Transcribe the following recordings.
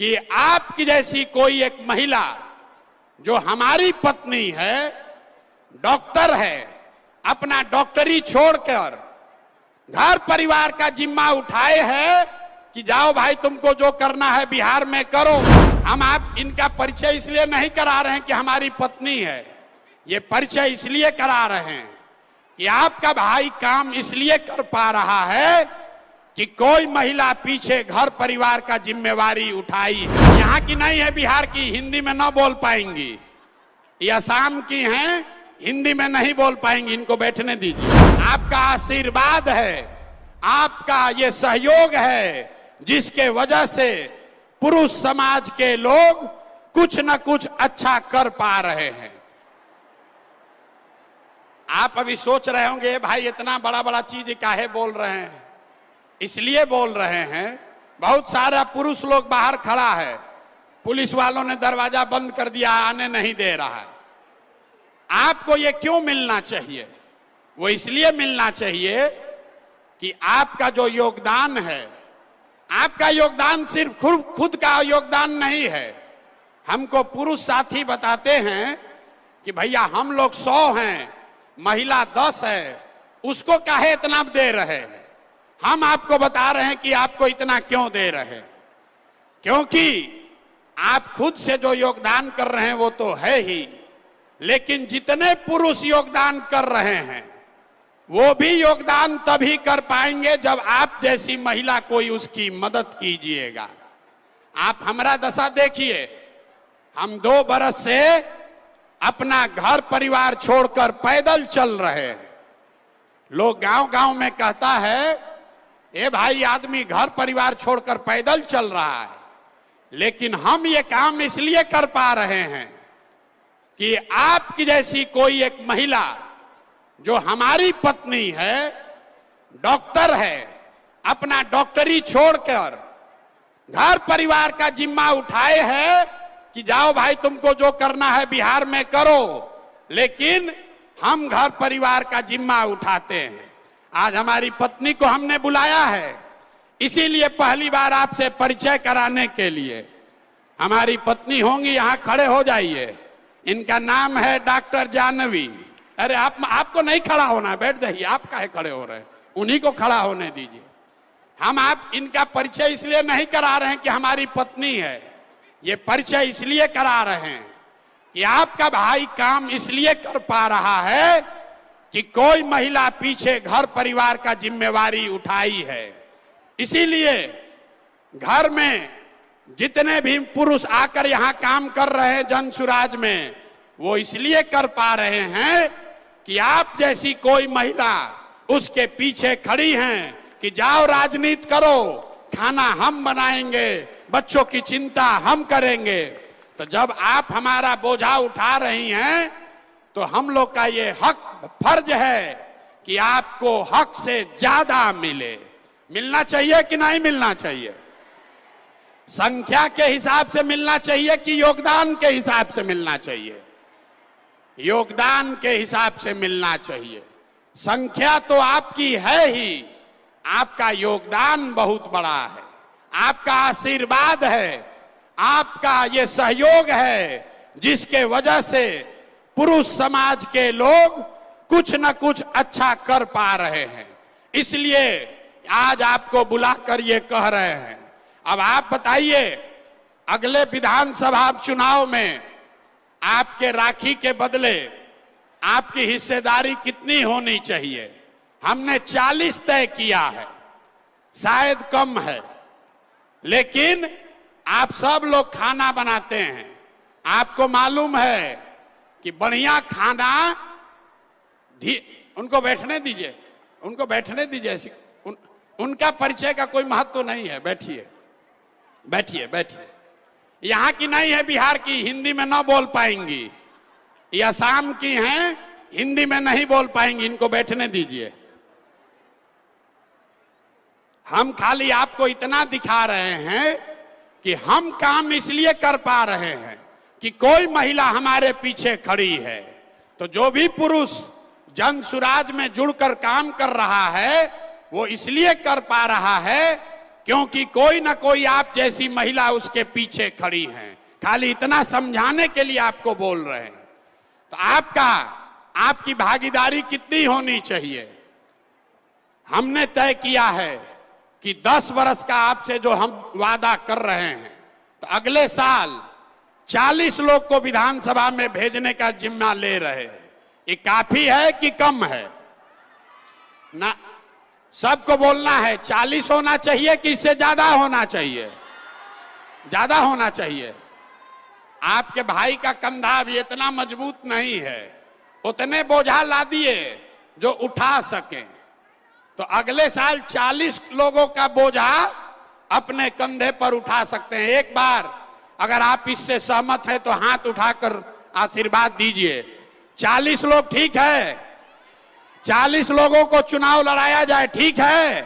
कि आपकी जैसी कोई एक महिला जो हमारी पत्नी है, डॉक्टर है, अपना डॉक्टरी छोड़कर घर परिवार का जिम्मा उठाए है कि जाओ भाई तुमको जो करना है बिहार में करो। हम आप इनका परिचय इसलिए नहीं करा रहे हैं कि हमारी पत्नी है, ये परिचय इसलिए करा रहे हैं कि आपका भाई काम इसलिए कर पा रहा है कि कोई महिला पीछे घर परिवार का जिम्मेवारी उठाई। यहाँ की नहीं है, बिहार की, हिंदी में न बोल पाएंगी। ये असम की हैं, हिंदी में नहीं बोल पाएंगी, इनको बैठने दीजिए। आपका आशीर्वाद है, आपका ये सहयोग है जिसके वजह से पुरुष समाज के लोग कुछ न कुछ अच्छा कर पा रहे हैं। आप अभी सोच रहे होंगे भाई इतना बड़ा बड़ा चीज काहे बोल रहे हैं। इसलिए बोल रहे हैं, बहुत सारा पुरुष लोग बाहर खड़ा है, पुलिस वालों ने दरवाजा बंद कर दिया, आने नहीं दे रहा है। आपको ये क्यों मिलना चाहिए? वो इसलिए मिलना चाहिए कि आपका जो योगदान है, आपका योगदान सिर्फ खुद का योगदान नहीं है। हमको पुरुष साथी बताते हैं कि भैया हम लोग 100 हैं, महिला 10 है, उसको काहे इतना दे रहे हैं? हम आपको बता रहे हैं कि आपको इतना क्यों दे रहे हैं, क्योंकि आप खुद से जो योगदान कर रहे हैं वो तो है ही, लेकिन जितने पुरुष योगदान कर रहे हैं वो भी योगदान तभी कर पाएंगे जब आप जैसी महिला कोई उसकी मदद कीजिएगा। आप हमारा दशा देखिए, हम 2 बरस से अपना घर परिवार छोड़कर पैदल चल रहे हैं। लोग गांव-गांव में कहता है ए भाई आदमी घर परिवार छोड़कर पैदल चल रहा है, लेकिन हम ये काम इसलिए कर पा रहे हैं कि आपकी जैसी कोई एक महिला जो हमारी पत्नी है, डॉक्टर है, अपना डॉक्टरी छोड़कर घर परिवार का जिम्मा उठाए है कि जाओ भाई तुमको जो करना है बिहार में करो, लेकिन हम घर परिवार का जिम्मा उठाते हैं। आज हमारी पत्नी को हमने बुलाया है, इसीलिए पहली बार आपसे परिचय कराने के लिए। हमारी पत्नी होंगी, यहां खड़े हो जाइए। इनका नाम है डॉक्टर जानवी। अरे आपको नहीं खड़ा होना, बैठ जाइए। आप काहे खड़े हो रहे हैं? उन्हीं को खड़ा होने दीजिए। हम आप इनका परिचय इसलिए नहीं करा रहे हैं कि हमारी पत्नी है, ये परिचय इसलिए करा रहे हैं कि आपका भाई काम इसलिए कर पा रहा है कि कोई महिला पीछे घर परिवार का जिम्मेवारी उठाई है। इसीलिए घर में जितने भी पुरुष आकर यहां काम कर रहे हैं जनसुराज में, वो इसलिए कर पा रहे हैं कि आप जैसी कोई महिला उसके पीछे खड़ी हैं कि जाओ राजनीति करो, खाना हम बनाएंगे, बच्चों की चिंता हम करेंगे। तो जब आप हमारा बोझा उठा रही हैं तो हम लोग का ये हक फर्ज है कि आपको हक से ज्यादा मिले। मिलना चाहिए कि नहीं मिलना चाहिए? संख्या के हिसाब से मिलना चाहिए कि योगदान के हिसाब से मिलना चाहिए? योगदान के हिसाब से मिलना चाहिए। संख्या तो आपकी है ही, आपका योगदान बहुत बड़ा है, आपका आशीर्वाद है, आपका ये सहयोग है जिसके वजह से पुरुष समाज के लोग कुछ न कुछ अच्छा कर पा रहे हैं। इसलिए आज आपको बुलाकर ये कह रहे हैं। अब आप बताइए, अगले विधानसभा चुनाव में आपके राखी के बदले आपकी हिस्सेदारी कितनी होनी चाहिए? हमने 40 तय किया है, शायद कम है, लेकिन आप सब लोग खाना बनाते हैं। आपको मालूम है कि बढ़िया खाना, उनको बैठने दीजिए, उनको बैठने दीजिए। उनका परिचय का कोई महत्व नहीं है। बैठिए बैठिए बैठिए। यहाँ की नहीं है, बिहार की, हिंदी में ना बोल पाएंगी। ये असम की हैं, हिंदी में नहीं बोल पाएंगी, इनको बैठने दीजिए। हम खाली आपको इतना दिखा रहे हैं कि हम काम इसलिए कर पा रहे हैं कि कोई महिला हमारे पीछे खड़ी है। तो जो भी पुरुष जनसुराज में जुड़कर काम कर रहा है वो इसलिए कर पा रहा है क्योंकि कोई ना कोई आप जैसी महिला उसके पीछे खड़ी है। खाली इतना समझाने के लिए आपको बोल रहे हैं। तो आपकी भागीदारी कितनी होनी चाहिए? हमने तय किया है कि 10 वर्ष का आपसे जो हम वादा कर रहे हैं, तो अगले साल 40 लोग को विधानसभा में भेजने का जिम्मा ले रहे हैं। ये काफी है कि कम है? ना, सबको बोलना है 40 होना चाहिए कि इससे ज्यादा होना चाहिए? ज्यादा होना चाहिए। आपके भाई का कंधा भी इतना मजबूत नहीं है, उतने बोझा ला दिए जो उठा सके। तो अगले साल 40 लोगों का बोझा अपने कंधे पर उठा सकते हैं। एक बार अगर आप इससे सहमत हैं तो हाथ उठाकर आशीर्वाद दीजिए। 40 लोग ठीक है? 40 लोगों को चुनाव लड़ाया जाए, ठीक है?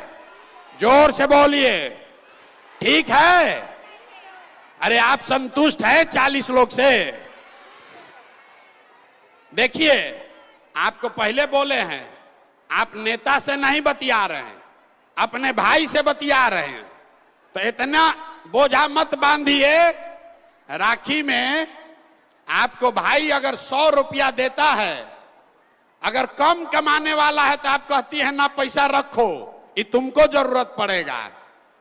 जोर से बोलिए, ठीक है? अरे आप संतुष्ट हैं 40 लोग से? देखिए, आपको पहले बोले हैं, आप नेता से नहीं बतिया रहे हैं, अपने भाई से बतिया रहे हैं। तो इतना बोझा मत बांधिए। राखी में आपको भाई अगर 100 रुपया देता है, अगर कम कमाने वाला है तो आप कहती है ना पैसा रखो, ये तुमको जरूरत पड़ेगा,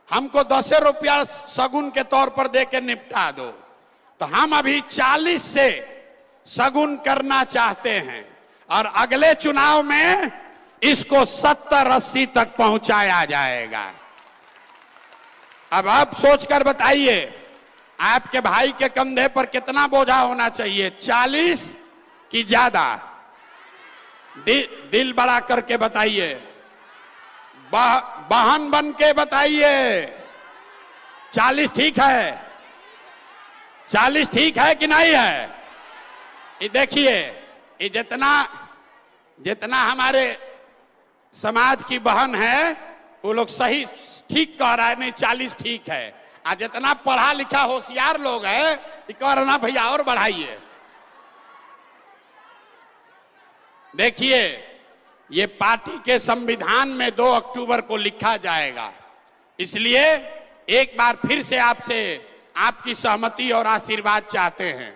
हमको 10 रुपया सगुन के तौर पर दे के निपटा दो। तो हम अभी 40 से सगुन करना चाहते हैं और अगले चुनाव में इसको 70-80 तक पहुंचाया जाएगा। अब आप सोचकर बताइए, आपके भाई के कंधे पर कितना बोझा होना चाहिए? 40 कि ज्यादा? दिल बड़ा करके बताइए, बहन बन के बताइए। 40 ठीक है? 40 ठीक है कि नहीं है? ये देखिए, ये जितना हमारे समाज की बहन है वो लोग सही ठीक कह रहा है, नहीं 40 ठीक है। आज जितना पढ़ा लिखा होशियार लोग है कह रहा ना भैया और बढ़ाइए। देखिए, ये पार्टी के संविधान में 2 अक्टूबर को लिखा जाएगा। इसलिए एक बार फिर से आपसे आपकी सहमति और आशीर्वाद चाहते हैं।